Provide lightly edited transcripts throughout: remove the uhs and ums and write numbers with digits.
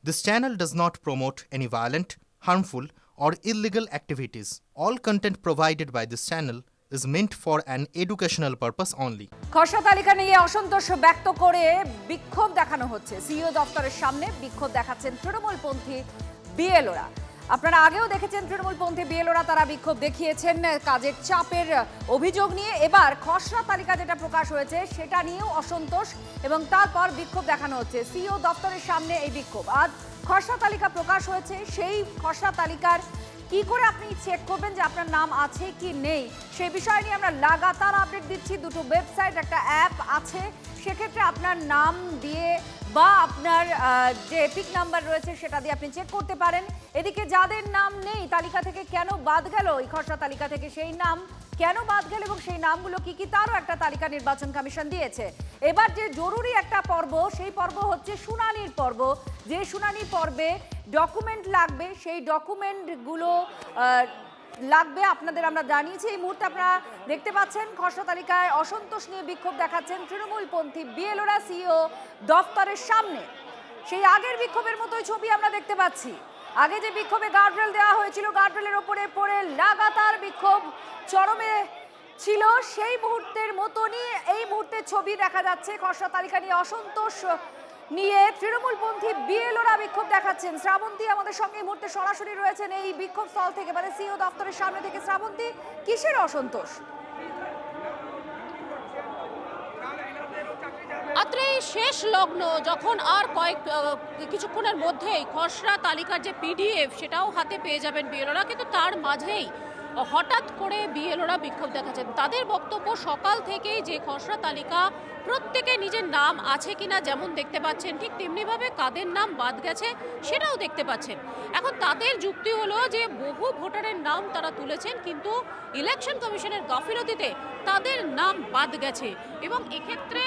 This channel does not promote any violent, harmful, or illegal activities. All content provided by this channel is meant for an educational purpose only. খসড়া তালিকা নিয়ে অসন্তোষ ব্যক্ত করে বিক্ষোভ দেখানো হচ্ছে। সিইও দফতরের সামনে বিক্ষোভ দেখাচ্ছেন তৃণমূলপন্থী বিএলওরা। আপনারা আগেও দেখেছেন তৃণমূলপন্থী বিএলওরা তারা বিক্ষোভ দেখিয়েছেন কাজের চাপের অভিযোগ নিয়ে। এবার খসড়া তালিকা যেটা প্রকাশ হয়েছে সেটা নিয়েও অসন্তোষ এবং তারপর বিক্ষোভ দেখানো হচ্ছে। সিইও দফতরের সামনে এই বিক্ষোভ। আজ খসড়া তালিকা প্রকাশ হয়েছে, সেই খসড়া তালিকার কি করে আপনি চেক করবেন যে আপনার নাম আছে কি নেই সেই বিষয় নিয়ে আমরা লাগাতার আপডেট দিচ্ছি। দুটো ওয়েবসাইট, একটা অ্যাপ আছে, সেক্ষেত্রে আপনার নাম দিয়ে বা আপনার যে এপিক নাম্বার রয়েছে সেটা দিয়ে আপনি চেক করতে পারেন। এদিকে যাদের নাম নেই তালিকা থেকে কেন বাদ গেল, এই খসড়া তালিকা থেকে সেই নাম কেন বাদ গেল এবং সেই নামগুলো কি কি তারও একটা তালিকা নির্বাচন কমিশন দিয়েছে। এবার যে জরুরি একটা পর্ব, সেই পর্ব হচ্ছে শুনানির পর্ব। যে শুনানি পর্বে ডকুমেন্ট লাগবে, সেই ডকুমেন্টগুলো লাগবে আপনাদের আমরা জানিয়েছি। এই মুহূর্তে আপনারা দেখতে পাচ্ছেন খসড়া তালিকায় অসন্তোষ নিয়ে বিক্ষোভ দেখাচ্ছেন তৃণমূলপন্থী বিএলওরা সিইও দফতরের সামনে। সেই আগের বিক্ষোভের মতোই ছবি আমরা দেখতে পাচ্ছি। আগে যে বিক্ষোভে গার্ডরেল দেওয়া হয়েছিল, গার্ডরেলের ওপরে পড়ে লাগাতার বিক্ষোভ চরমে ছিল, সেই মুহূর্তের মতনই এই মুহূর্তে ছবি দেখা যাচ্ছে। খসড়া তালিকা নিয়ে অসন্তোষ নিয়ে তৃণমূলপন্থী বিএলওরা বিক্ষোভ দেখাচ্ছেন। শ্রাবন্তী আমাদের সঙ্গে এই মুহূর্তে সরাসরি রয়েছেন এই বিক্ষোভ স্থল থেকে, মানে সিইও দফতরের সামনে থেকে। শ্রাবন্তী, কিসের অসন্তোষ? আত্রে শেষ লগ্ন যখন আর কিছুক্ষণের মধ্যেই খসড়া তালিকার যে পিডিএফ সেটাও হাতে পেয়ে যাবেন বিএলওরা, কিন্তু তার মাঝেই হঠাৎ করে বিএলওরা বিক্ষোভ দেখাচ্ছেন। তাদের বক্তব্য সকাল থেকেই যে খসড়া তালিকা প্রত্যেকে নিজের নাম আছে কিনা যেমন দেখতে পাচ্ছেন, ঠিক তেমনিভাবে কাদের নাম বাদ গেছে সেটাও দেখতে পাচ্ছেন। এখন তাদের যুক্তি হলো যে বহু ভোটারের নাম তারা তুলেছেন, কিন্তু ইলেকশন কমিশনের গাফিলতিতে তাদের নাম বাদ গেছে এবং এক্ষেত্রে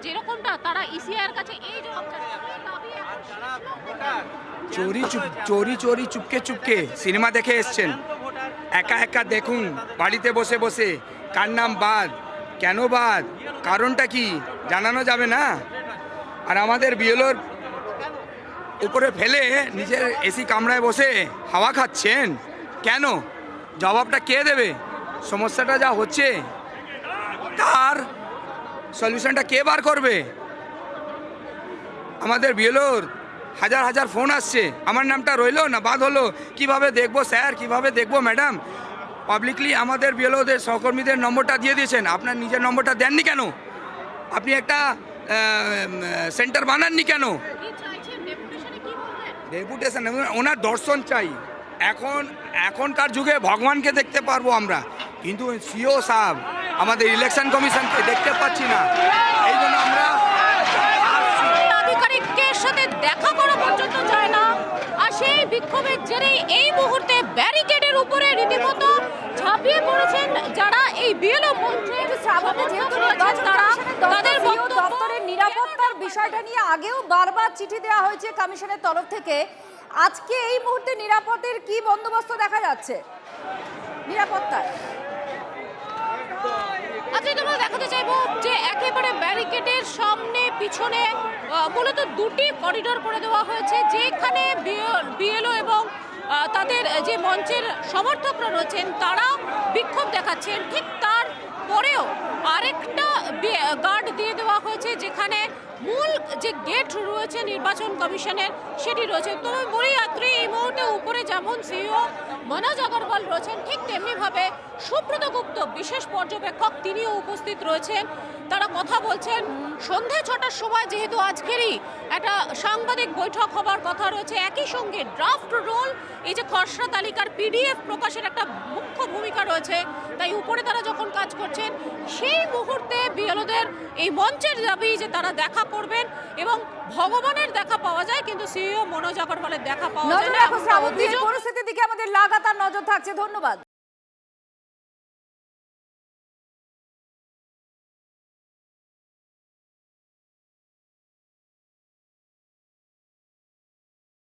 যেরকমটা তারা ইসিআইয়ের কাছে এই জবাব চোরি চোরি চুপকে চুপকে সিনেমা দেখে এসছেন। একা একা দেখুন বাড়িতে বসে বসে কার নাম বাদ, কেন বাদ, কারণটা কি জানানো যাবে না। আর আমাদের বিএলওর উপরে ফেলে নিজের এসি কামরায় বসে হাওয়া খাচ্ছেন কেন? জবাবটা কে দেবে? সমস্যাটা যা হচ্ছে তার সলিউশনটা কে বার করবে? আমাদের বিএলওর হাজার হাজার ফোন আসছে, আমার নামটা রইলো না বাদ হলো, কিভাবে দেখবো স্যার, কিভাবে দেখবো ম্যাডাম। পাবলিকলি আমাদের বিএলওদের সহকর্মীদের নম্বরটা দিয়ে দিয়েছেন, আপনার নিজের নম্বরটা দেননি কেন? আপনি একটা সেন্টার বানাননি কেন? ডেপুটেশন ওনার দর্শন চাই। এখনকার যুগে ভগবানকে দেখতে পারবো আমরা, কিন্তু সিও সাহেব আমাদের ইলেকশন কমিশনকে দেখতে পাচ্ছি না। এই জন্য আমরা আধিকারিকের সাথে দেখা করা পর্যন্ত যায় না। আর সেই বিক্ষোভের জেরেই এই মুহূর্তে ব্যারিকেডের উপরে রীতিমতো ঝাঁপিয়ে পড়েছেন যারা এই বিএলও মঞ্চে তাদের দপ্তরের নিরাপত্তার বিষয়টা নিয়ে আগেও বারবার চিঠি দেওয়া হয়েছে কমিশনের তরফ থেকে। আজকে এই মুহূর্তে নিরাপত্তার কি বন্দোবস্ত দেখা যাচ্ছে নিরাপত্তায়? আজকে তোমরা দেখাতে চাইবো যে একেবারে ব্যারিকেডের সামনে পিছনে মূলত দুটি করিডোর করে দেওয়া হয়েছে, যেখানে বিএলও এবং তাদের যে মঞ্চের সমর্থকরা রয়েছেন তারা বিক্ষোভ দেখাচ্ছেন। ঠিক তার পরেও আরেকটা গার্ড দিয়ে দেওয়া হয়েছে, যেখানে মূল যে গেট রয়েছে নির্বাচন কমিশনের সেটি রয়েছে। তবে বলি আত্রে এই মুহূর্তে উপরে যেমন সিইও মনোজ আগরওয়াল রয়েছেন, ঠিক তেমনিভাবে সুব্রত গুপ্ত বিশেষ পর্যবেক্ষক তিনিও উপস্থিত রয়েছেন। তারা কথা বলছেন। সন্ধে 6টার সময় যেহেতু আজকেরই একটা সাংবাদিক বৈঠক হবার কথা রয়েছে, একই সঙ্গে ড্রাফট রোল এই যে খসড়া তালিকার পিডিএফ প্রকাশের একটা মুখ্য ভূমিকা রয়েছে, তাই উপরে তারা যখন কাজ করছেন সেই মুহূর্তে বিএলওদের এই মঞ্চের দাবি যে তারা দেখা করবেন এবং ভগবানের দেখা পাওয়া যায়, কিন্তু সিইও মনোজ আগরওয়ালের দেখা পাওয়া যায় না। পরিস্থিতির দিকে আমাদের লাগাতার নজর থাকছে। ধন্যবাদ।